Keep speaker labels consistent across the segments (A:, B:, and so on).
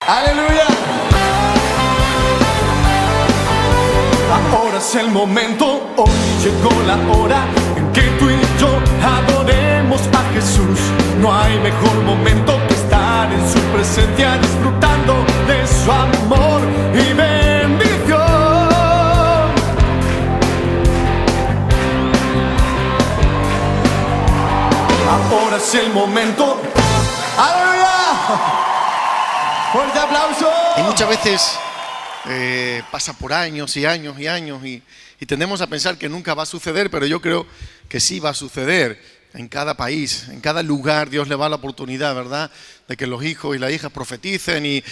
A: Aleluya. Ahora es el momento, hoy llegó la hora en que tú y yo adoremos a Jesús. No hay mejor momento que estar en su presencia, disfrutando de su amor y bendición. Ahora es el momento. ¡Aleluya! ¡Fuerte aplauso!
B: Y muchas veces pasa por años y años y años y tendemos a pensar que nunca va a suceder, pero yo creo que sí va a suceder. En cada país, en cada lugar, Dios le va la oportunidad, ¿verdad?, de que los hijos y las hijas profeticen y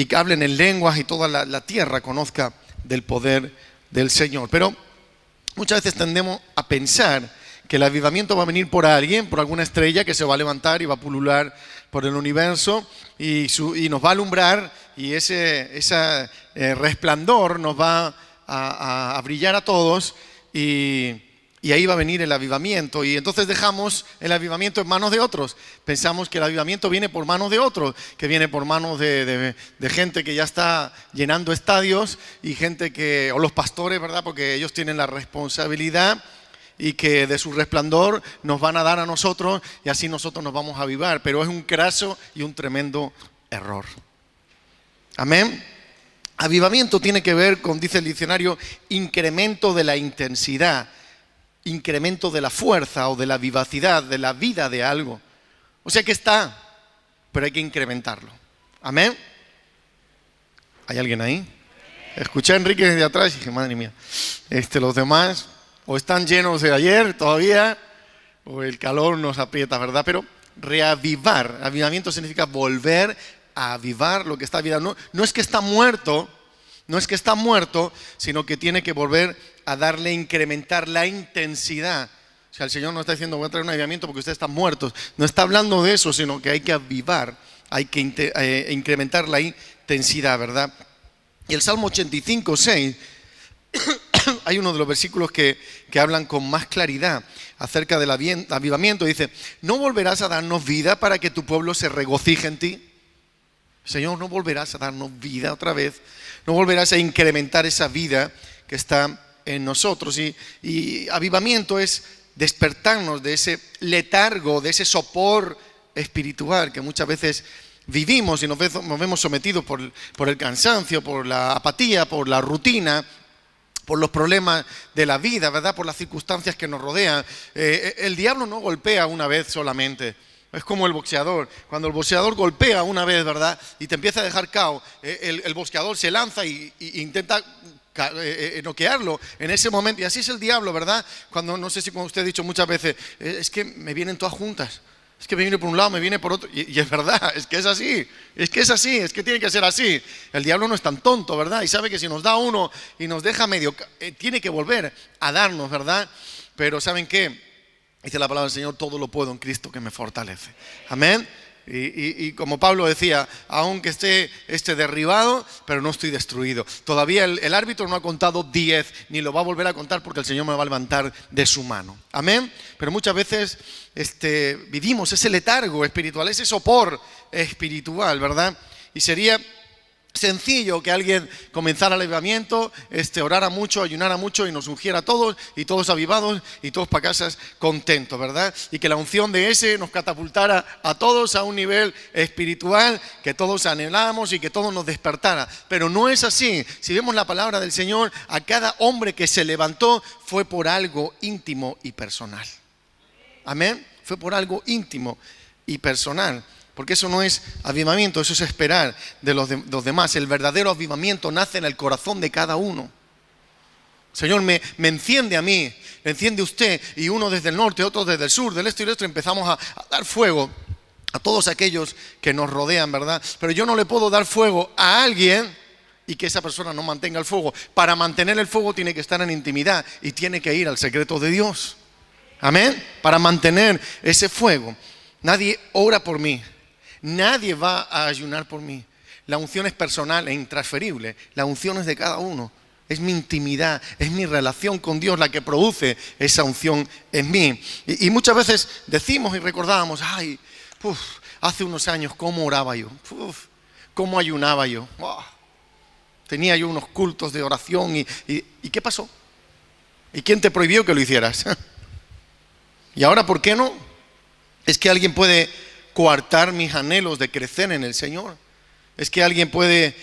B: que hablen en lenguas y toda la tierra conozca del poder del Señor. Pero muchas veces tendemos a pensar que el avivamiento va a venir por alguien, por alguna estrella que se va a levantar y va a pulular por el universo y nos va a alumbrar, y ese resplandor nos va a brillar a todos y ahí va a venir el avivamiento. Y entonces dejamos el avivamiento en manos de otros. Pensamos que el avivamiento viene por manos de otros, que viene por manos de gente que ya está llenando estadios y gente o los pastores, ¿verdad?, porque ellos tienen la responsabilidad y que de su resplandor nos van a dar a nosotros y así nosotros nos vamos a avivar. Pero es un craso y un tremendo error. Amén. Avivamiento tiene que ver con, dice el diccionario, incremento de la intensidad, incremento de la fuerza o de la vivacidad, de la vida de algo. O sea que está, pero hay que incrementarlo. Amén. ¿Hay alguien ahí? Escuché a Enrique desde atrás y dije, madre mía, los demás o están llenos de ayer todavía, o el calor nos aprieta, ¿verdad? Pero reavivar, avivamiento significa volver a avivar lo que está avivado. No es que está muerto, sino que tiene que volver a darle, incrementar la intensidad. O sea, el Señor no está diciendo voy a traer un avivamiento porque ustedes están muertos. No está hablando de eso, sino que hay que avivar, hay que incrementar la intensidad, ¿verdad? Y el Salmo 85:6 hay uno de los versículos que hablan con más claridad acerca del avivamiento. Dice, ¿no volverás a darnos vida para que tu pueblo se regocije en ti? Señor, ¿no volverás a darnos vida otra vez? ¿No volverás a incrementar esa vida que está en nosotros? Y avivamiento es despertarnos de ese letargo, de ese sopor espiritual que muchas veces vivimos y nos vemos sometidos por el cansancio, por la apatía, por la rutina, por los problemas de la vida, ¿verdad?, por las circunstancias que nos rodean. El diablo no golpea una vez solamente. Es como el boxeador. Cuando el boxeador golpea una vez, ¿verdad?, y te empieza a dejar KO, el boxeador se lanza y intenta noquearlo en ese momento. Y así es el diablo, ¿verdad? Cuando, no sé si como usted ha dicho muchas veces, es que me vienen todas juntas. Es que me viene por un lado, me viene por otro. Y es verdad, es que es así. Es que tiene que ser así. El diablo no es tan tonto, ¿verdad? Y sabe que si nos da uno y nos deja medio, tiene que volver a darnos, ¿verdad? Pero ¿saben qué? Dice la palabra del Señor, todo lo puedo en Cristo que me fortalece. Amén. Y como Pablo decía, aunque esté derribado, pero no estoy destruido. Todavía el árbitro no ha contado 10, ni lo va a volver a contar porque el Señor me va a levantar de su mano. Amén. Pero muchas veces vivimos ese letargo espiritual, ese sopor espiritual, ¿verdad? Y sería sencillo que alguien comenzara el avivamiento, orara mucho, ayunara mucho y nos ungiera a todos y todos avivados y todos para casas contentos, ¿verdad? Y que la unción de ese nos catapultara a todos a un nivel espiritual que todos anhelamos y que todos nos despertara. Pero no es así. Si vemos la palabra del Señor, a cada hombre que se levantó fue por algo íntimo y personal. Amén. Fue por algo íntimo y personal. Porque eso no es avivamiento, eso es esperar de los demás. El verdadero avivamiento nace en el corazón de cada uno. Señor, me enciende a mí, me enciende usted, y uno desde el norte, otro desde el sur, del este y del oeste, empezamos a dar fuego a todos aquellos que nos rodean, ¿verdad? Pero yo no le puedo dar fuego a alguien y que esa persona no mantenga el fuego. Para mantener el fuego tiene que estar en intimidad y tiene que ir al secreto de Dios. Amén. Para mantener ese fuego. Nadie ora por mí. Nadie va a ayunar por mí. La unción es personal e intransferible. La unción es de cada uno. Es mi intimidad, es mi relación con Dios la que produce esa unción en mí. Y muchas veces decimos y recordábamos, hace unos años cómo oraba yo. ¿Cómo ayunaba yo? ¡Wow! Tenía yo unos cultos de oración ¿y qué pasó? ¿Y quién te prohibió que lo hicieras? ¿Y ahora por qué no? Es que alguien puede coartar mis anhelos de crecer en el Señor. Es que alguien puede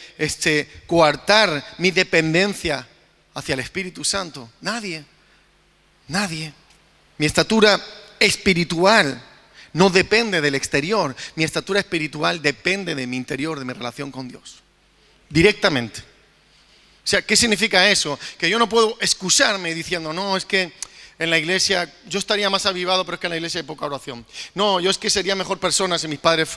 B: coartar mi dependencia hacia el Espíritu Santo. Nadie. Mi estatura espiritual no depende del exterior. Mi estatura espiritual depende de mi interior, de mi relación con Dios. Directamente. O sea, ¿qué significa eso? Que yo no puedo excusarme diciendo, no, es que en la iglesia yo estaría más avivado, pero es que en la iglesia hay poca oración. No, yo es que sería mejor persona si mis padres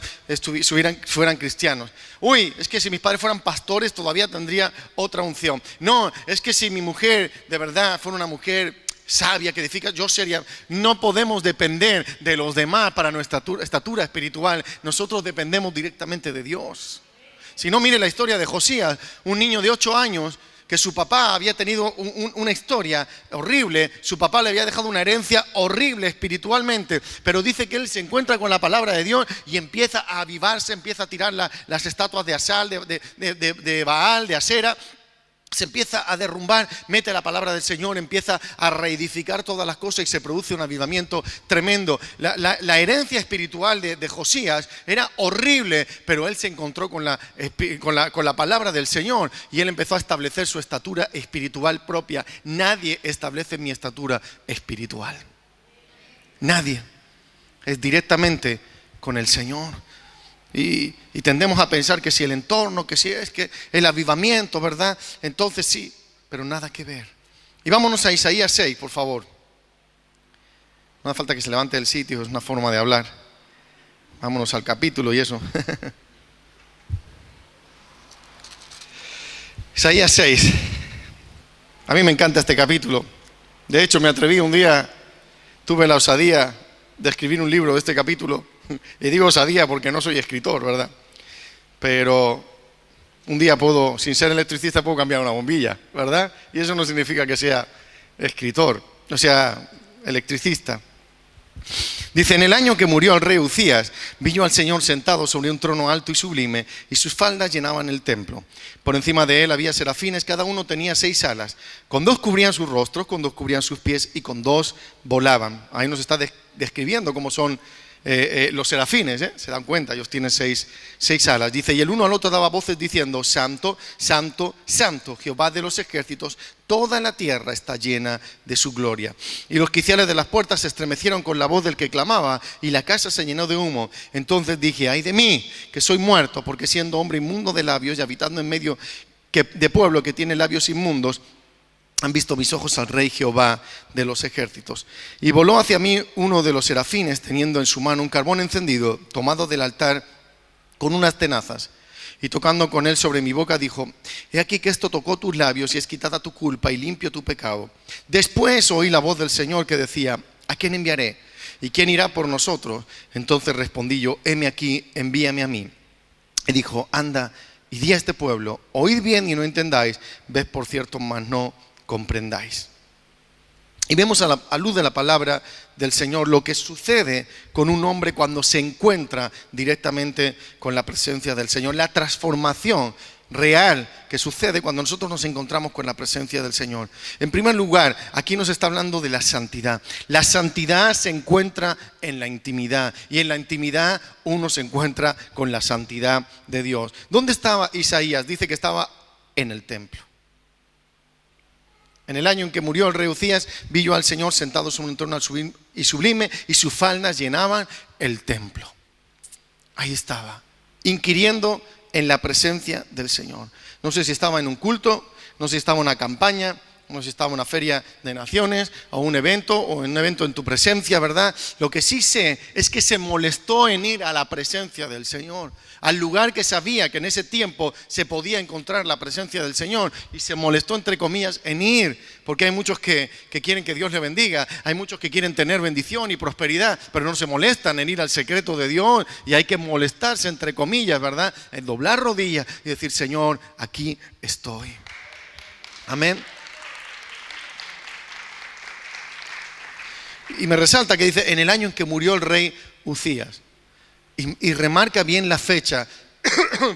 B: fueran cristianos. Uy, es que si mis padres fueran pastores todavía tendría otra unción. No, es que si mi mujer de verdad fuera una mujer sabia que edifica, yo sería. No podemos depender de los demás para nuestra estatura espiritual. Nosotros dependemos directamente de Dios. Si no, mire la historia de Josías, un niño de 8 años que su papá había tenido una historia horrible. Su papá le había dejado una herencia horrible espiritualmente, pero dice que él se encuentra con la palabra de Dios y empieza a avivarse, empieza a tirar las estatuas de Asal, de Baal, de Asera. Se empieza a derrumbar, mete la palabra del Señor, empieza a reedificar todas las cosas y se produce un avivamiento tremendo. La herencia espiritual de Josías era horrible, pero él se encontró con la palabra del Señor y él empezó a establecer su estatura espiritual propia. Nadie establece mi estatura espiritual. Nadie. Es directamente con el Señor. Y tendemos a pensar que si el entorno, que si es que el avivamiento, ¿verdad? Entonces sí, pero nada que ver. Y vámonos a Isaías 6, por favor. No hace falta que se levante del sitio, es una forma de hablar. Vámonos al capítulo y eso. Isaías 6. A mí me encanta este capítulo. De hecho, me atreví un día, tuve la osadía de escribir un libro de este capítulo. Y digo osadía porque no soy escritor, ¿verdad? Pero un día puedo, sin ser electricista, puedo cambiar una bombilla, ¿verdad? Y eso no significa que sea escritor, o sea, electricista. Dice, en el año que murió el rey Uzías, vi yo al Señor sentado sobre un trono alto y sublime, y sus faldas llenaban el templo. Por encima de él había serafines, cada uno tenía 6 alas. Con 2 cubrían sus rostros, con 2 cubrían sus pies, y con 2 volaban. Ahí nos está describiendo cómo son los serafines, se dan cuenta, ellos tienen 6 alas. Dice, y el uno al otro daba voces diciendo, Santo, Santo, Santo, Jehová de los ejércitos, toda la tierra está llena de su gloria. Y los quiciales de las puertas se estremecieron con la voz del que clamaba, y la casa se llenó de humo. Entonces dije, ay de mí, que soy muerto, porque siendo hombre inmundo de labios y habitando en medio de pueblo que tiene labios inmundos, han visto mis ojos al Rey Jehová de los ejércitos. Y voló hacia mí uno de los serafines, teniendo en su mano un carbón encendido, tomado del altar con unas tenazas. Y tocando con él sobre mi boca, dijo, he aquí que esto tocó tus labios y es quitada tu culpa y limpio tu pecado. Después oí la voz del Señor que decía, ¿a quién enviaré? ¿Y quién irá por nosotros? Entonces respondí yo, heme aquí, envíame a mí. Y dijo, anda y di a este pueblo, oíd bien y no entendáis, ved por cierto, mas no comprendáis. Y vemos a la luz de la palabra del Señor lo que sucede con un hombre cuando se encuentra directamente con la presencia del Señor, la transformación real que sucede cuando nosotros nos encontramos con la presencia del Señor. En primer lugar, aquí nos está hablando de la santidad. La santidad se encuentra en la intimidad, y en la intimidad uno se encuentra con la santidad de Dios. ¿Dónde estaba Isaías? Dice que estaba en el templo. En el año en que murió el rey Uzías, vi yo al Señor sentado sobre un trono y sublime, y sus faldas llenaban el templo. Ahí estaba, inquiriendo en la presencia del Señor. No sé si estaba en un culto, no sé si estaba en una campaña, no sé si estaba en una feria de naciones, o un evento en tu presencia, ¿verdad? Lo que sí sé es que se molestó en ir a la presencia del Señor, al lugar que sabía que en ese tiempo se podía encontrar la presencia del Señor, y se molestó, entre comillas, en ir, porque hay muchos que quieren que Dios le bendiga, hay muchos que quieren tener bendición y prosperidad, pero no se molestan en ir al secreto de Dios, y hay que molestarse, entre comillas, ¿verdad? En doblar rodillas y decir, Señor, aquí estoy. Amén. Y me resalta que dice, en el año en que murió el rey Uzías. Y remarca bien la fecha.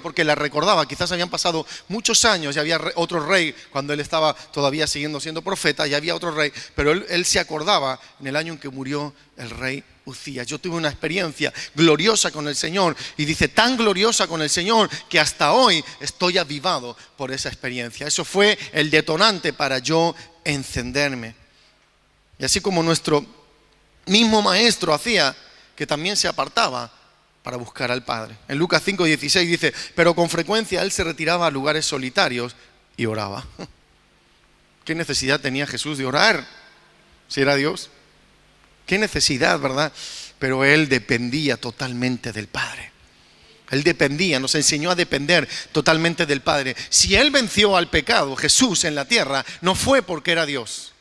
B: porque la recordaba. Quizás habían pasado muchos años y había otro rey cuando él estaba todavía siguiendo siendo profeta, y había otro rey, pero él se acordaba en el año en que murió el rey Uzías. Yo tuve una experiencia gloriosa con el Señor, y dice, tan gloriosa con el Señor que hasta hoy estoy avivado por esa experiencia. Eso fue el detonante para yo encenderme. Y así como nuestro mismo maestro hacía, que también se apartaba para buscar al Padre. En Lucas 5:16 dice, pero con frecuencia él se retiraba a lugares solitarios y oraba. ¿Qué necesidad tenía Jesús de orar si era Dios? ¿Qué necesidad, verdad? Pero él dependía totalmente del Padre. Él dependía, nos enseñó a depender totalmente del Padre. Si él venció al pecado, Jesús, en la tierra, no fue porque era Dios,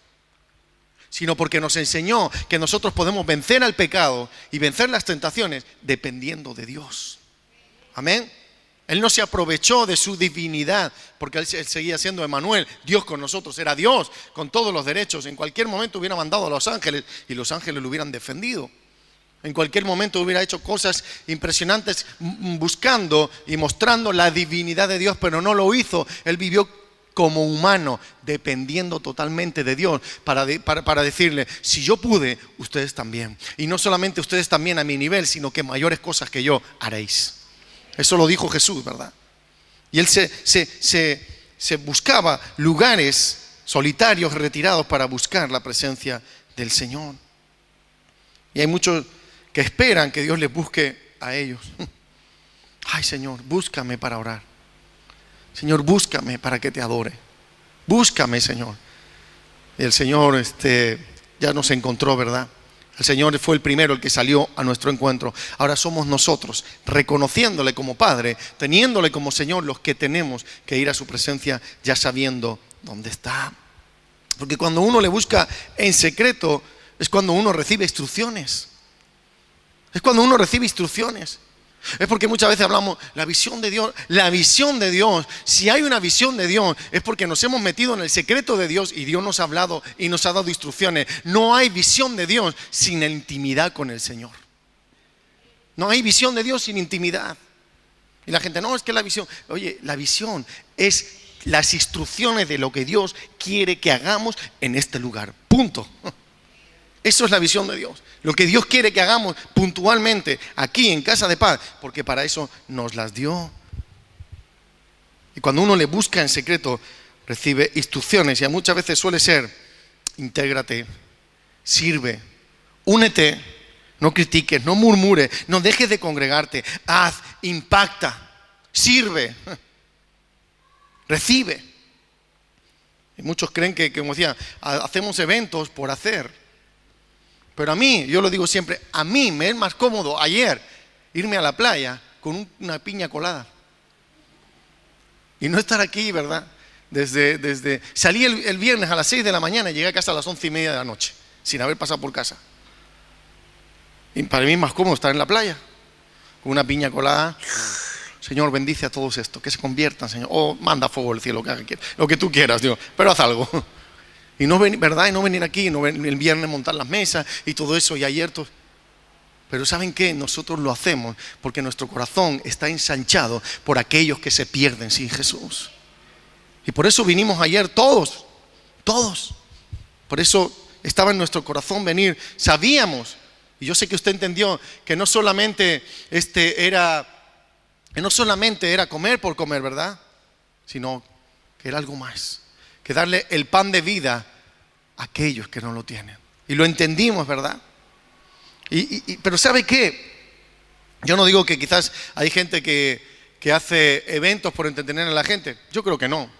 B: sino porque nos enseñó que nosotros podemos vencer al pecado y vencer las tentaciones dependiendo de Dios. Amén. Él no se aprovechó de su divinidad, porque él seguía siendo Emmanuel, Dios con nosotros. Era Dios con todos los derechos. En cualquier momento hubiera mandado a los ángeles y los ángeles lo hubieran defendido. En cualquier momento hubiera hecho cosas impresionantes buscando y mostrando la divinidad de Dios, pero no lo hizo. Él vivió como humano, dependiendo totalmente de Dios, para decirle, si yo pude, ustedes también. Y no solamente ustedes también a mi nivel, sino que mayores cosas que yo haréis. Eso lo dijo Jesús, ¿verdad? Y él se buscaba lugares solitarios, retirados, para buscar la presencia del Señor. Y hay muchos que esperan que Dios les busque a ellos. Ay, Señor, búscame para orar. Señor, búscame para que te adore. Búscame, Señor. Y el Señor ya nos encontró, ¿verdad? El Señor fue el primero, el que salió a nuestro encuentro. Ahora somos nosotros, reconociéndole como Padre, teniéndole como Señor, los que tenemos que ir a su presencia ya sabiendo dónde está. Porque cuando uno le busca en secreto, es cuando uno recibe instrucciones. Es cuando uno recibe instrucciones. Es porque muchas veces hablamos, la visión de Dios. La visión de Dios, si hay una visión de Dios, es porque nos hemos metido en el secreto de Dios y Dios nos ha hablado y nos ha dado instrucciones. No hay visión de Dios sin la intimidad con el Señor. No hay visión de Dios sin intimidad. Y la gente, no, es que la visión. Oye, la visión es las instrucciones de lo que Dios quiere que hagamos en este lugar. Punto. Eso es la visión de Dios. Lo que Dios quiere que hagamos puntualmente aquí en Casa de Paz, porque para eso nos las dio. Y cuando uno le busca en secreto, recibe instrucciones. Y muchas veces suele ser, intégrate, sirve, únete, no critiques, no murmures, no dejes de congregarte, haz, impacta, sirve, recibe. Y muchos creen que, como decía, hacemos eventos por hacer. Pero a mí, yo lo digo siempre, a mí me es más cómodo ayer irme a la playa con una piña colada. Y no estar aquí, ¿verdad? Salí el viernes a las 6 de la mañana y llegué a casa a las 11:30 de la noche, sin haber pasado por casa. Y para mí es más cómodo estar en la playa, con una piña colada. Señor, bendice a todos estos, que se conviertan, Señor. O manda fuego del cielo, lo que tú quieras, Dios, pero haz algo. Y no ¿verdad? Y no venir aquí, no el viernes montar las mesas y todo eso, y ayer todo. Pero ¿saben qué? Nosotros lo hacemos porque nuestro corazón está ensanchado por aquellos que se pierden sin Jesús. Y por eso vinimos ayer todos. Por eso estaba en nuestro corazón venir. Sabíamos, y yo sé que usted entendió, que no solamente era comer por comer, ¿verdad? Sino que era algo más. Que darle el pan de vida a aquellos que no lo tienen. Y lo entendimos, ¿verdad? Pero ¿sabe qué? Yo no digo que quizás hay gente que hace eventos por entretener a la gente. Yo creo que no.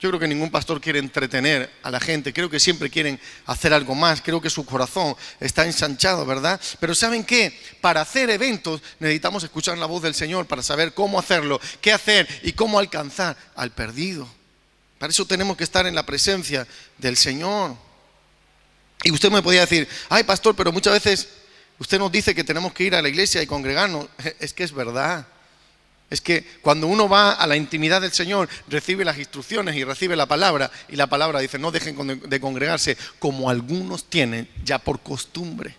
B: Yo creo que ningún pastor quiere entretener a la gente. Creo que siempre quieren hacer algo más. Creo que su corazón está ensanchado, ¿verdad? Pero ¿saben qué? Para hacer eventos necesitamos escuchar la voz del Señor para saber cómo hacerlo, qué hacer y cómo alcanzar al perdido. Para eso tenemos que estar en la presencia del Señor. Y usted me podía decir, ay, pastor, pero muchas veces usted nos dice que tenemos que ir a la iglesia y congregarnos. Es que es verdad. Es que cuando uno va a la intimidad del Señor, recibe las instrucciones y recibe la palabra. Y la palabra dice, no dejen de congregarse como algunos tienen ya por costumbre.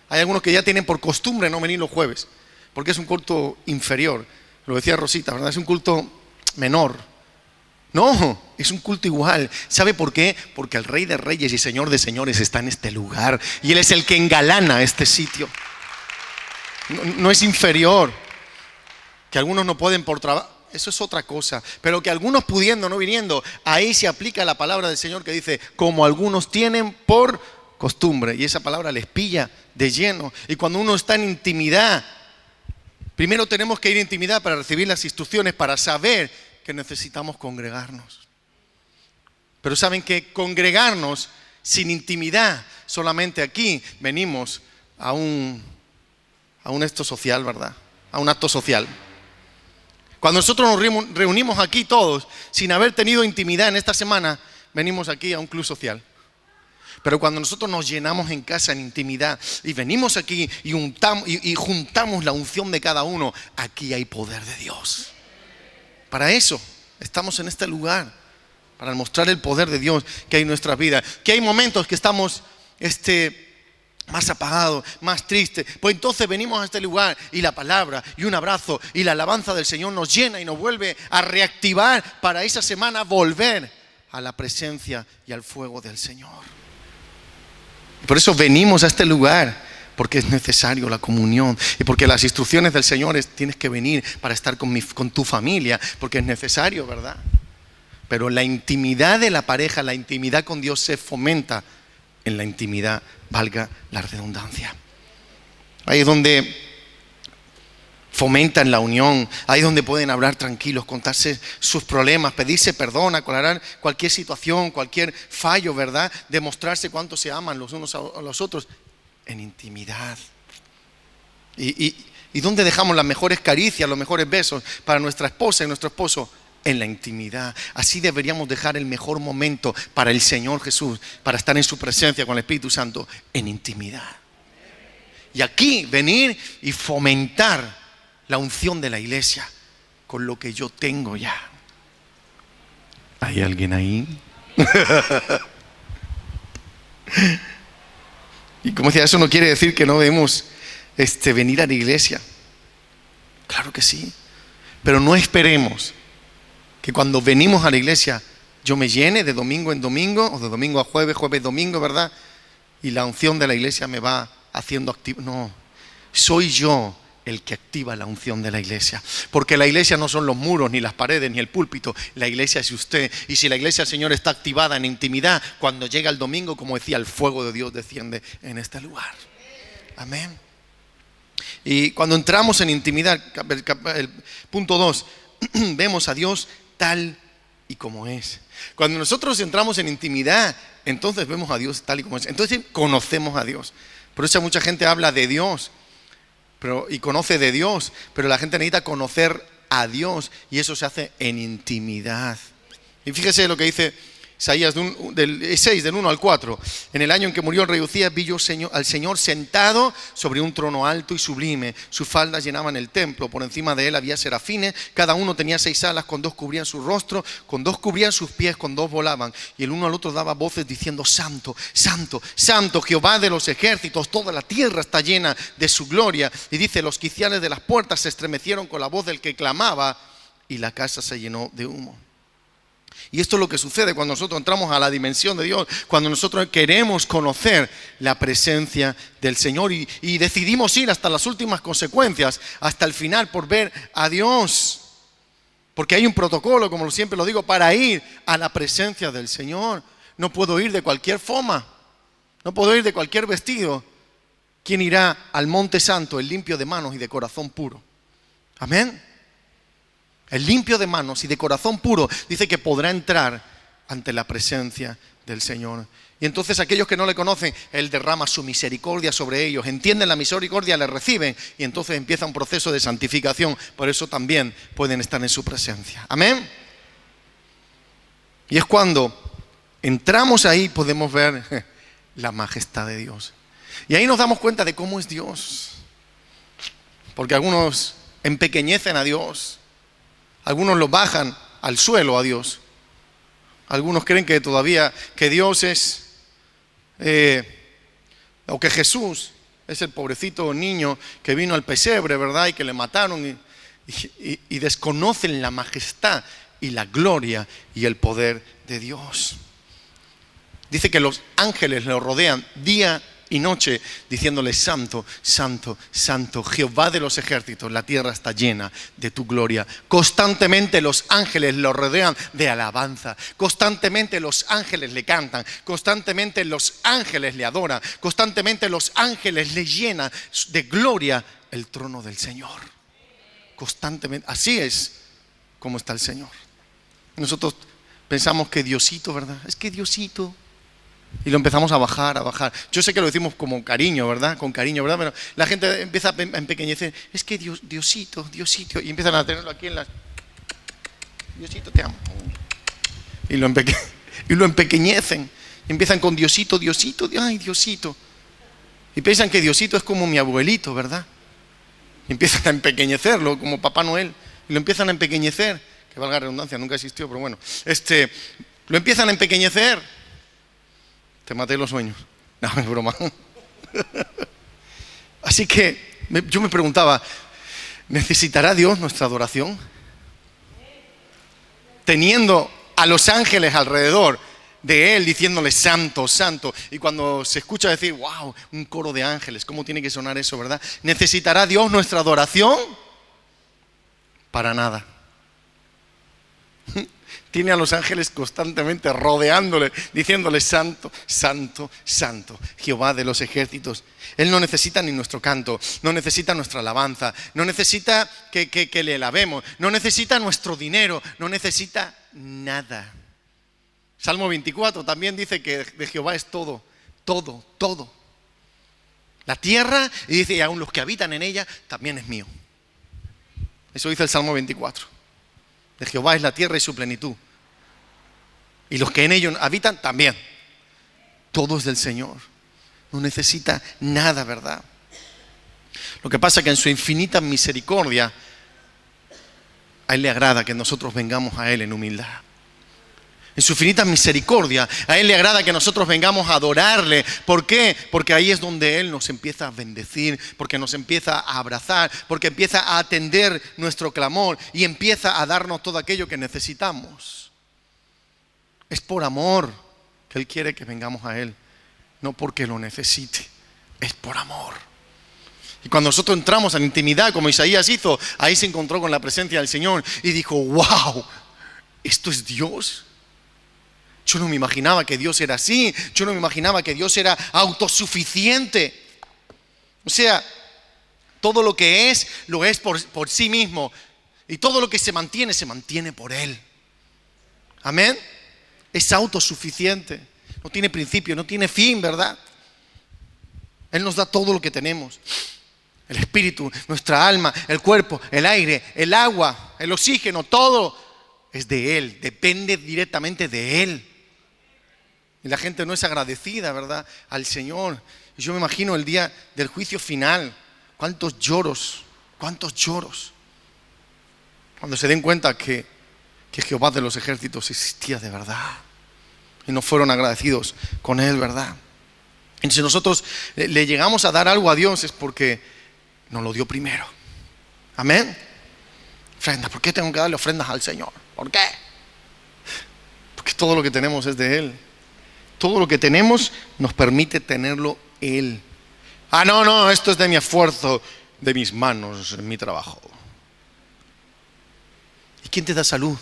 B: Hay algunos que ya tienen por costumbre no venir los jueves, porque es un culto inferior. Lo decía Rosita, ¿verdad? Es un culto menor. No, es un culto igual. ¿Sabe por qué? Porque el Rey de Reyes y Señor de Señores está en este lugar. Y Él es el que engalana este sitio. No es inferior. Que algunos no pueden por trabajo. Eso es otra cosa. Pero que algunos pudiendo, no viniendo, ahí se aplica la palabra del Señor que dice, como algunos tienen por costumbre. Y esa palabra les pilla de lleno. Y cuando uno está en intimidad, primero tenemos que ir a intimidad para recibir las instrucciones, para saber que necesitamos congregarnos. Pero saben que congregarnos sin intimidad, solamente aquí venimos a un acto social, ¿verdad? A un acto social. Cuando nosotros nos reunimos aquí todos, sin haber tenido intimidad en esta semana, venimos aquí a un club social. Pero cuando nosotros nos llenamos en casa en intimidad y venimos aquí y juntamos la unción de cada uno, aquí hay poder de Dios. Para eso estamos en este lugar, para mostrar el poder de Dios que hay en nuestra vida. Que hay momentos que estamos más apagados, más tristes. Pues entonces venimos a este lugar y la palabra y un abrazo y la alabanza del Señor nos llena y nos vuelve a reactivar para esa semana volver a la presencia y al fuego del Señor. Por eso venimos a este lugar. Porque es necesario la comunión y porque las instrucciones del Señor es tienes que venir para estar con tu familia, porque es necesario, ¿verdad? Pero la intimidad de la pareja, la intimidad con Dios se fomenta en la intimidad, valga la redundancia. Ahí es donde fomentan la unión, ahí es donde pueden hablar tranquilos, contarse sus problemas, pedirse perdón, aclarar cualquier situación, cualquier fallo, ¿verdad? Demostrarse cuánto se aman los unos a los otros. En intimidad. ¿Y dónde dejamos las mejores caricias, los mejores besos para nuestra esposa y nuestro esposo? En la intimidad. Así deberíamos dejar el mejor momento para el Señor Jesús, para estar en su presencia con el Espíritu Santo, en intimidad. Y aquí venir y fomentar la unción de la iglesia con lo que yo tengo ya. ¿Hay alguien ahí? Y como decía, eso no quiere decir que no debemos venir a la iglesia. Claro que sí. Pero no esperemos que cuando venimos a la iglesia yo me llene de domingo en domingo, o de domingo a jueves, jueves, domingo, ¿verdad? Y la unción de la iglesia me va haciendo activo. No, soy yo el que activa la unción de la iglesia. Porque la iglesia no son los muros, ni las paredes, ni el púlpito. La iglesia es usted. Y si la iglesia del Señor está activada en intimidad, cuando llega el domingo, como decía, el fuego de Dios desciende en este lugar. Amén. Y cuando entramos en intimidad, el punto 2, vemos a Dios tal y como es. Cuando nosotros entramos en intimidad, entonces vemos a Dios tal y como es. Entonces conocemos a Dios. Por eso mucha gente habla de Dios y conoce de Dios, pero la gente necesita conocer a Dios y eso se hace en intimidad. Y fíjese lo que dice Isaías del 6, del 1 al 4. En el año en que murió el rey Uzías, vi yo al Señor sentado sobre un trono alto y sublime. Sus faldas llenaban el templo. Por encima de él había serafines. Cada uno tenía 6 alas, con 2 cubrían su rostro, con 2 cubrían sus pies, con 2 volaban. Y el uno al otro daba voces diciendo: Santo, Santo, Santo, Jehová de los ejércitos. Toda la tierra está llena de su gloria. Y dice: los quiciales de las puertas se estremecieron con la voz del que clamaba, y la casa se llenó de humo. Y esto es lo que sucede cuando nosotros entramos a la dimensión de Dios, cuando nosotros queremos conocer la presencia del Señor y decidimos ir hasta las últimas consecuencias, hasta el final, por ver a Dios. Porque hay un protocolo, como siempre lo digo, para ir a la presencia del Señor. No puedo ir de cualquier forma, no puedo ir de cualquier vestido. ¿Quién irá al monte santo? El limpio de manos y de corazón puro. Amén. El limpio de manos y de corazón puro dice que podrá entrar ante la presencia del Señor. Y entonces aquellos que no le conocen, Él derrama su misericordia sobre ellos, entienden la misericordia, le reciben y entonces empieza un proceso de santificación. Por eso también pueden estar en su presencia. Amén. Y es cuando entramos ahí podemos ver la majestad de Dios. Y ahí nos damos cuenta de cómo es Dios. Porque algunos empequeñecen a Dios. Algunos lo bajan al suelo a Dios. Algunos creen que todavía que Dios es, o que Jesús es el pobrecito niño que vino al pesebre, ¿verdad? Y que le mataron. y desconocen la majestad y la gloria y el poder de Dios. Dice que los ángeles lo rodean día y noche diciéndole: santo, santo, santo, Jehová de los ejércitos, la tierra está llena de tu gloria. Constantemente los ángeles lo rodean de alabanza, constantemente los ángeles le cantan, constantemente los ángeles le adoran, constantemente los ángeles le llenan de gloria el trono del Señor. Constantemente, así es como está el Señor. Nosotros pensamos que Diosito, ¿verdad? Es que Diosito. Y lo empezamos a bajar, a bajar. Yo sé que lo decimos como cariño, ¿verdad? Con cariño, ¿verdad? Pero la gente empieza a empequeñecer. Es que Diosito, Diosito. Y empiezan a tenerlo aquí en las... Diosito, te amo. Y lo empequeñecen. Y empiezan con Diosito, Diosito, ay, Diosito. Y piensan que Diosito es como mi abuelito, ¿verdad? Y empiezan a empequeñecerlo, como Papá Noel. Y lo empiezan a empequeñecer. Que valga la redundancia, nunca existió, pero bueno. Lo empiezan a empequeñecer. Te maté los sueños. No, es broma. Así que yo me preguntaba, ¿necesitará Dios nuestra adoración? Teniendo a los ángeles alrededor de Él diciéndole santo, santo. Y cuando se escucha decir, wow, un coro de ángeles, ¿cómo tiene que sonar eso, verdad? ¿Necesitará Dios nuestra adoración? Para nada. Tiene a los ángeles constantemente rodeándole, diciéndole santo, santo, santo, Jehová de los ejércitos. Él no necesita ni nuestro canto, no necesita nuestra alabanza, no necesita que le alabemos, no necesita nuestro dinero, no necesita nada. Salmo 24 también dice que de Jehová es todo, todo, todo. La tierra, y dice, y aún los que habitan en ella, también es mío. Eso dice el Salmo 24. De Jehová es la tierra y su plenitud. Y los que en ellos habitan también. Todo es del Señor. No necesita nada, ¿verdad? Lo que pasa es que en su infinita misericordia, a Él le agrada que nosotros vengamos a Él en humildad. En su infinita misericordia, a Él le agrada que nosotros vengamos a adorarle. ¿Por qué? Porque ahí es donde Él nos empieza a bendecir, porque nos empieza a abrazar, porque empieza a atender nuestro clamor y empieza a darnos todo aquello que necesitamos. Es por amor que Él quiere que vengamos a Él, no porque lo necesite, es por amor. Y cuando nosotros entramos en intimidad, como Isaías hizo, ahí se encontró con la presencia del Señor y dijo, wow, ¿esto es Dios? Yo no me imaginaba que Dios era así. Yo no me imaginaba que Dios era autosuficiente. O sea, todo lo que es, lo es por sí mismo. Y todo lo que se mantiene por Él. Amén. Es autosuficiente. No tiene principio, no tiene fin, ¿verdad? Él nos da todo lo que tenemos. El espíritu, nuestra alma, el cuerpo, el aire, el agua, el oxígeno, todo es de Él. Depende directamente de Él. Y la gente no es agradecida, ¿verdad?, al Señor. Y yo me imagino el día del juicio final. Cuántos lloros. Cuando se den cuenta que Jehová de los ejércitos existía de verdad. Y no fueron agradecidos con Él, ¿verdad? Y si nosotros le llegamos a dar algo a Dios es porque nos lo dio primero. Amén. Ofrendas. ¿Por qué tengo que darle ofrendas al Señor? ¿Por qué? Porque todo lo que tenemos es de Él. Todo lo que tenemos nos permite tenerlo Él. Ah, no, esto es de mi esfuerzo, de mis manos, mi trabajo. ¿Y quién te da salud?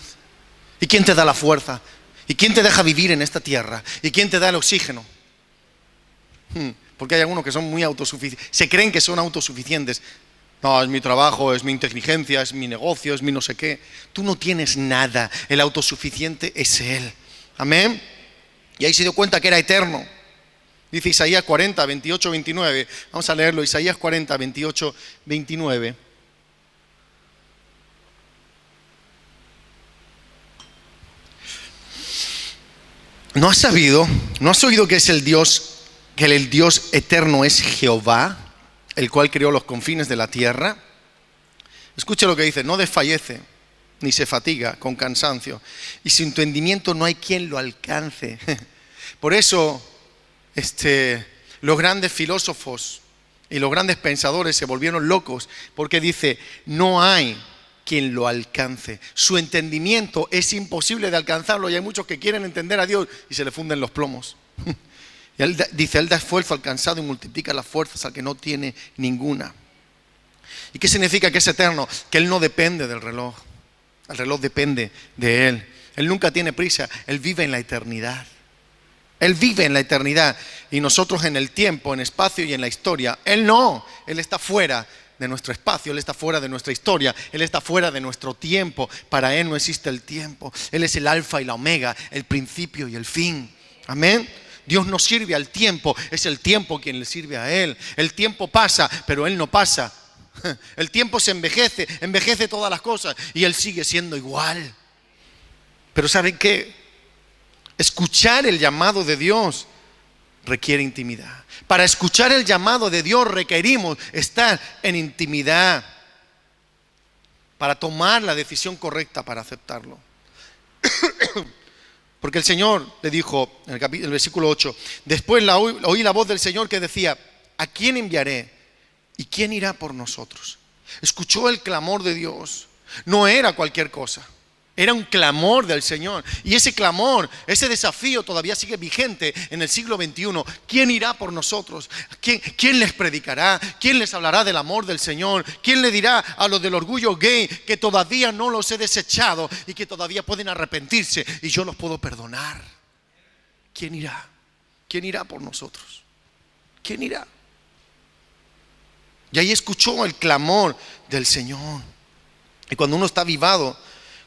B: ¿Y quién te da la fuerza? ¿Y quién te deja vivir en esta tierra? ¿Y quién te da el oxígeno? Porque hay algunos que son muy autosuficientes. Se creen que son autosuficientes. No, es mi trabajo, es mi inteligencia, es mi negocio, es mi no sé qué. Tú no tienes nada. El autosuficiente es Él. Amén. Y ahí se dio cuenta que era eterno. Dice Isaías 40, 28, 29. Vamos a leerlo. Isaías 40, 28, 29. ¿No has oído que es el Dios, que el Dios eterno es Jehová, el cual creó los confines de la tierra? Escucha lo que dice, no desfallece, ni se fatiga con cansancio, y sin entendimiento no hay quien lo alcance. Por eso los grandes filósofos y los grandes pensadores se volvieron locos, porque dice, no hay quien lo alcance. Su entendimiento es imposible de alcanzarlo y hay muchos que quieren entender a Dios y se le funden los plomos. Y él dice, Él da esfuerzo al cansado y multiplica las fuerzas al que no tiene ninguna. ¿Y qué significa que es eterno? Que Él no depende del reloj. El reloj depende de Él. Él nunca tiene prisa. Él vive en la eternidad. Él vive en la eternidad. Y nosotros en el tiempo, en espacio y en la historia. Él no. Él está fuera de nuestro espacio. Él está fuera de nuestra historia. Él está fuera de nuestro tiempo. Para Él no existe el tiempo. Él es el alfa y la omega, el principio y el fin. Amén. Dios no sirve al tiempo. Es el tiempo quien le sirve a Él. El tiempo pasa, pero Él no pasa. El tiempo se envejece todas las cosas y Él sigue siendo igual. Pero ¿saben qué? Escuchar el llamado de Dios requiere intimidad. Para escuchar el llamado de Dios requerimos estar en intimidad para tomar la decisión correcta para aceptarlo. Porque el Señor le dijo en el versículo 8, después oí la voz del Señor que decía, ¿a quién enviaré? ¿Y quién irá por nosotros? Escuchó el clamor de Dios. No era cualquier cosa. Era un clamor del Señor. Y ese clamor, ese desafío todavía sigue vigente en el siglo XXI. ¿Quién irá por nosotros? ¿Quién les predicará? ¿Quién les hablará del amor del Señor? ¿Quién le dirá a los del orgullo gay que todavía no los he desechado y que todavía pueden arrepentirse y yo los puedo perdonar? ¿Quién irá? ¿Quién irá por nosotros? ¿Quién irá? Y ahí escuchó el clamor del Señor. Y cuando uno está avivado,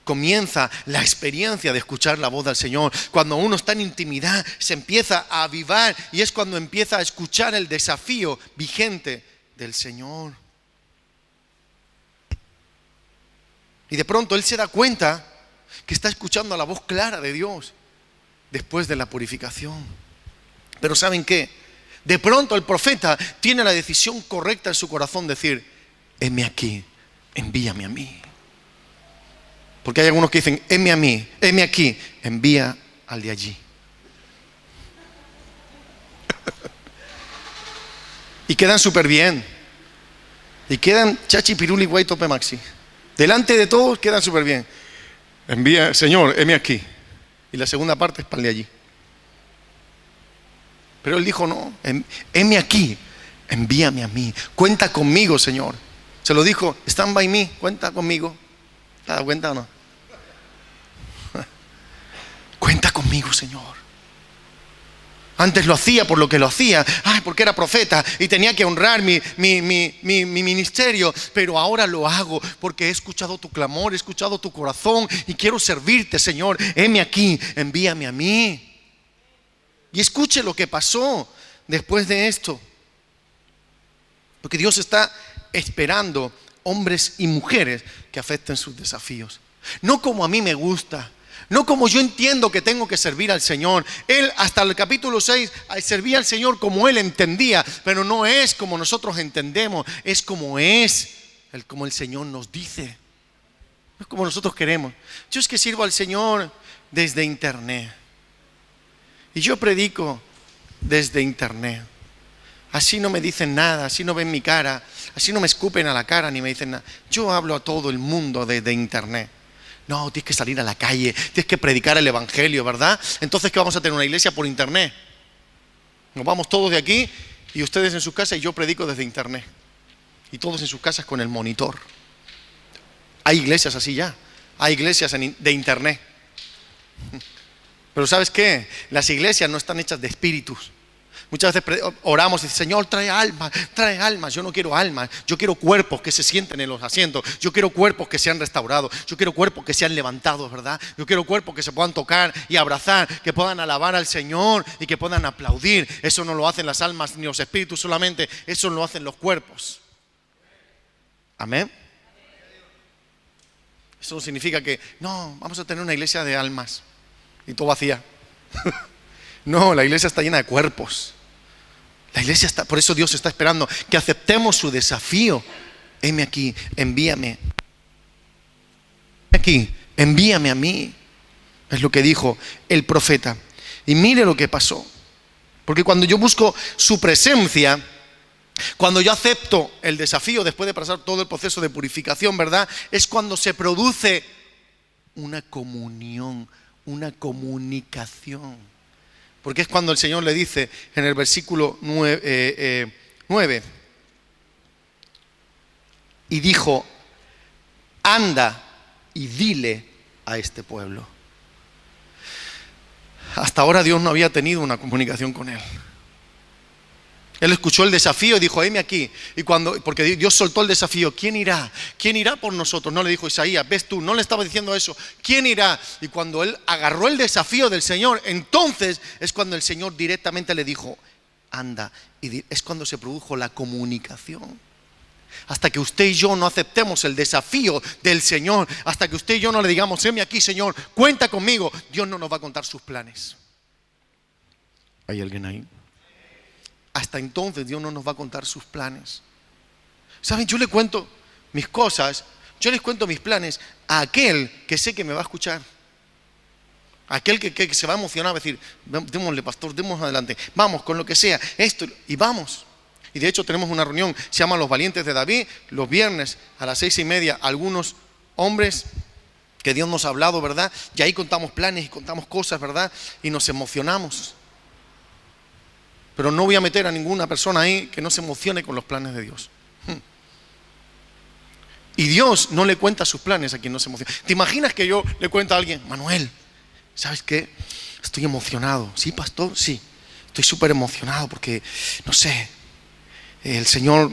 B: comienza la experiencia de escuchar la voz del Señor. Cuando uno está en intimidad, se empieza a avivar y es cuando empieza a escuchar el desafío vigente del Señor. Y de pronto él se da cuenta que está escuchando la voz clara de Dios después de la purificación. Pero ¿saben qué? De pronto el profeta tiene la decisión correcta en su corazón, decir, heme aquí, envíame a mí. Porque hay algunos que dicen, heme a mí, heme aquí, envía al de allí. Y quedan súper bien. Y quedan chachi, piruli, guay, tope, maxi. Delante de todos quedan súper bien. Envía, Señor, heme aquí. Y la segunda parte es para el de allí. Pero él dijo, no, heme aquí, envíame a mí. Cuenta conmigo, Señor. Se lo dijo, stand by me, cuenta conmigo. ¿Te das cuenta o no? Cuenta conmigo, Señor. Antes lo hacía por lo que lo hacía, porque era profeta y tenía que honrar mi ministerio. Pero ahora lo hago porque he escuchado tu clamor, he escuchado tu corazón y quiero servirte, Señor. Heme aquí, envíame a mí. Y escuche lo que pasó después de esto. Porque Dios está esperando hombres y mujeres que acepten sus desafíos. No como a mí me gusta, no como yo entiendo que tengo que servir al Señor. Él hasta el capítulo 6 servía al Señor como Él entendía, pero no es como nosotros entendemos, es como como el Señor nos dice. No es como nosotros queremos. Yo es que sirvo al Señor desde internet. Y yo predico desde internet. Así no me dicen nada, así no ven mi cara, así no me escupen a la cara ni me dicen nada. Yo hablo a todo el mundo desde internet. No, tienes que salir a la calle, tienes que predicar el evangelio, ¿verdad? Entonces, ¿qué vamos a tener? Una iglesia por internet. Nos vamos todos de aquí y ustedes en sus casas y yo predico desde internet. Y todos en sus casas con el monitor. Hay iglesias así ya. Hay iglesias de internet. Pero ¿sabes qué? Las iglesias no están hechas de espíritus. Muchas veces oramos y decimos, Señor, trae almas. Yo no quiero almas, yo quiero cuerpos que se sienten en los asientos. Yo quiero cuerpos que sean restaurados. Yo quiero cuerpos que sean levantados, ¿verdad? Yo quiero cuerpos que se puedan tocar y abrazar, que puedan alabar al Señor y que puedan aplaudir. Eso no lo hacen las almas ni los espíritus solamente, eso lo hacen los cuerpos. Amén. Eso no significa que, no, vamos a tener una iglesia de almas y todo vacía. No, la iglesia está llena de cuerpos. La iglesia está, por eso Dios está esperando que aceptemos su desafío. Heme aquí, envíame. Aquí, envíame a mí. Es lo que dijo el profeta. Y mire lo que pasó. Porque cuando yo busco su presencia, Cuando yo acepto el desafío, después de pasar todo el proceso de purificación, ¿verdad? Es cuando se produce una comunión, una comunicación. Porque es cuando el Señor le dice en el versículo 9, y dijo, anda y dile a este pueblo. Hasta ahora Dios no había tenido una comunicación con él. Él escuchó el desafío y dijo, heme aquí. Porque Dios soltó el desafío, ¿quién irá? ¿Quién irá por nosotros? No le dijo Isaías, ves tú, no le estaba diciendo eso. ¿Quién irá? Y cuando él agarró el desafío del Señor, entonces es cuando el Señor directamente le dijo, anda. Y es cuando se produjo la comunicación. Hasta que usted y yo no aceptemos el desafío del Señor, hasta que usted y yo no le digamos, heme aquí, Señor, cuenta conmigo, Dios no nos va a contar sus planes. ¿Hay alguien ahí? Hasta entonces Dios no nos va a contar sus planes. ¿Saben? Yo le cuento mis cosas, yo les cuento mis planes a aquel que sé que me va a escuchar. Aquel que se va a emocionar, va a decir, démosle pastor, démosle adelante, vamos con lo que sea, esto, y vamos. Y de hecho tenemos una reunión, se llama Los Valientes de David, los viernes a las 6:30, algunos hombres que Dios nos ha hablado, ¿verdad? Y ahí contamos planes y contamos cosas, ¿verdad? Y nos emocionamos. Pero no voy a meter a ninguna persona ahí que no se emocione con los planes de Dios. Y Dios no le cuenta sus planes a quien no se emociona. ¿Te imaginas que yo le cuento a alguien, Manuel, ¿sabes qué? Estoy emocionado. ¿Sí, pastor? Sí. Estoy súper emocionado porque, no sé, el Señor,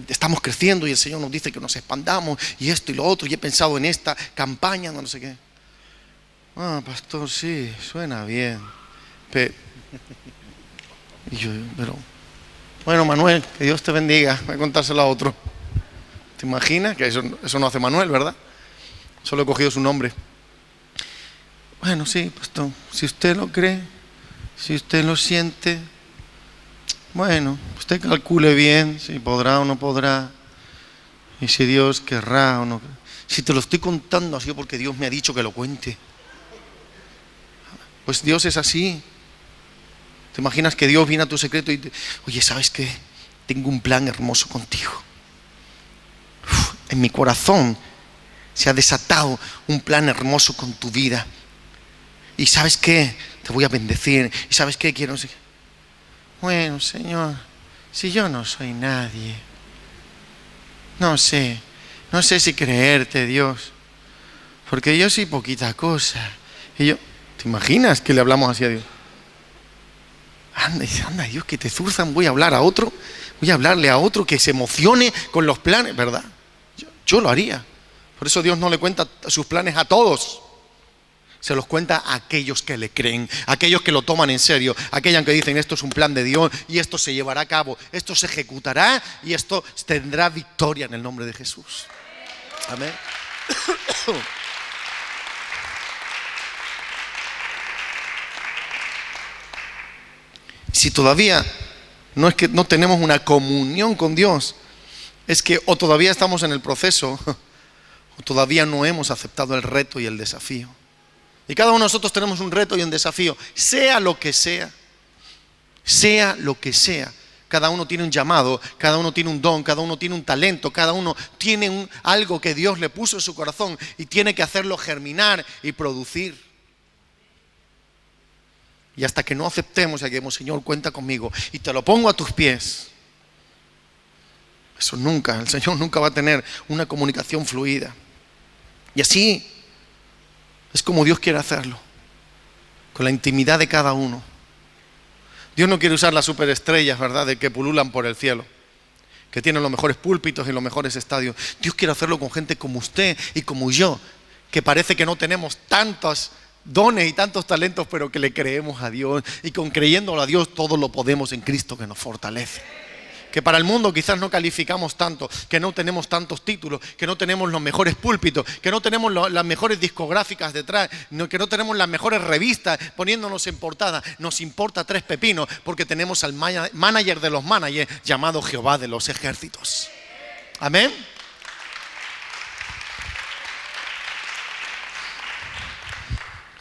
B: estamos creciendo y el Señor nos dice que nos expandamos y esto y lo otro. Y he pensado en esta campaña, no sé qué. Pastor, sí, suena bien. Y yo, pero, bueno, Manuel, que Dios te bendiga, voy a contárselo a otro. ¿Te imaginas? Que eso no hace Manuel, ¿verdad? Solo he cogido su nombre. Bueno, sí, pastor, si usted lo cree, si usted lo siente, bueno, usted calcule bien si podrá o no podrá, y si Dios querrá o no. Si te lo estoy contando así porque Dios me ha dicho que lo cuente. Pues Dios es así. ¿Te imaginas que Dios viene a tu secreto y te, oye, ¿sabes qué? Tengo un plan hermoso contigo. En mi corazón se ha desatado un plan hermoso con tu vida. Y ¿sabes qué? Te voy a bendecir. ¿Y sabes qué? Quiero... Bueno, Señor, si yo no soy nadie, no sé si creerte, Dios, porque yo soy poquita cosa. Y yo, ¿te imaginas que le hablamos así a Dios? Anda, Dios, que te zurzan, voy a hablarle a otro que se emocione con los planes, ¿verdad? Yo lo haría. Por eso Dios no le cuenta sus planes a todos. Se los cuenta a aquellos que le creen, a aquellos que lo toman en serio, a aquellos que dicen esto es un plan de Dios y esto se llevará a cabo, esto se ejecutará y esto tendrá victoria en el nombre de Jesús. Amén. Si todavía no es que no tenemos una comunión con Dios, es que o todavía estamos en el proceso o todavía no hemos aceptado el reto y el desafío. Y cada uno de nosotros tenemos un reto y un desafío, sea lo que sea, sea lo que sea. Cada uno tiene un llamado, cada uno tiene un don, cada uno tiene un talento, cada uno tiene algo que Dios le puso en su corazón y tiene que hacerlo germinar y producir. Y hasta que no aceptemos y digamos, Señor, cuenta conmigo y te lo pongo a tus pies, eso nunca, el Señor nunca va a tener una comunicación fluida. Y así es como Dios quiere hacerlo, con la intimidad de cada uno. Dios no quiere usar las superestrellas, ¿verdad?, de que pululan por el cielo, que tienen los mejores púlpitos y los mejores estadios. Dios quiere hacerlo con gente como usted y como yo, que parece que no tenemos tantos dones y tantos talentos, pero que le creemos a Dios, y con creyéndolo a Dios todo lo podemos en Cristo que nos fortalece. Que para el mundo quizás no calificamos tanto, que no tenemos tantos títulos, que no tenemos los mejores púlpitos, que no tenemos las mejores discográficas detrás, que no tenemos las mejores revistas poniéndonos en portada. Nos importa tres pepinos porque tenemos al manager de los managers llamado Jehová de los ejércitos. Amén.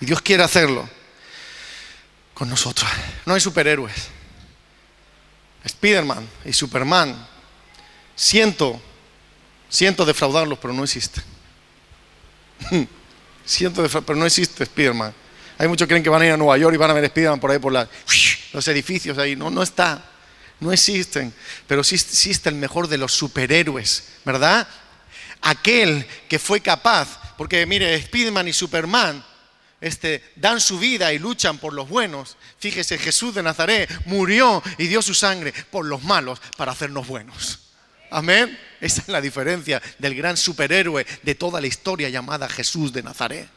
B: Y Dios quiere hacerlo con nosotros. No hay superhéroes. Spiderman y Superman, siento defraudarlos, pero no existe. Pero no existe Spiderman. Hay muchos que creen que van a ir a Nueva York y van a ver Spiderman por ahí por los edificios ahí. No está. No existen. Pero sí existe el mejor de los superhéroes, ¿verdad? Aquel que fue capaz, porque mire, Spiderman y Superman dan su vida y luchan por los buenos. Fíjese, Jesús de Nazaret murió y dio su sangre por los malos para hacernos buenos. Amén. Esa es la diferencia del gran superhéroe de toda la historia llamada Jesús de Nazaret.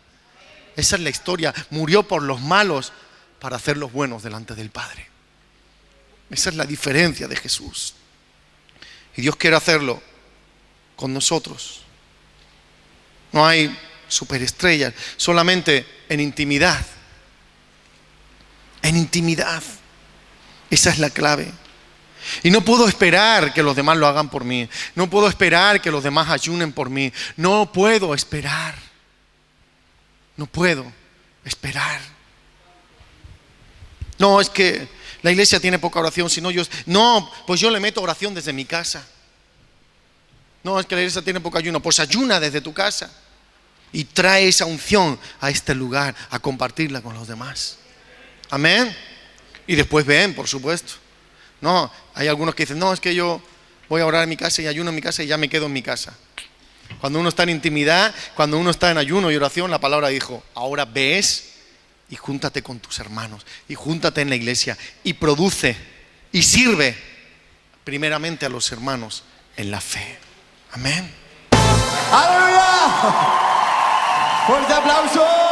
B: Esa es la historia. Murió por los malos para hacerlos buenos delante del Padre. Esa es la diferencia de Jesús. Y Dios quiere hacerlo con nosotros. No hay superestrellas, solamente en intimidad. En intimidad. Esa es la clave. Y no puedo esperar que los demás lo hagan por mí. No puedo esperar que los demás ayunen por mí. No puedo esperar. No puedo esperar. No, es que la iglesia tiene poca oración, pues yo le meto oración desde mi casa. No, es que la iglesia tiene poco ayuno, pues ayuna desde tu casa y trae esa unción a este lugar, a compartirla con los demás. Amén. Y después ven, por supuesto. No, hay algunos que dicen, no, es que yo voy a orar en mi casa y ayuno en mi casa y ya me quedo en mi casa. Cuando uno está en intimidad, cuando uno está en ayuno y oración, la palabra dijo, ahora ves y júntate con tus hermanos y júntate en la iglesia y produce y sirve primeramente a los hermanos en la fe. Amén.
A: ¡Aleluya! ¡Fuerte aplauso!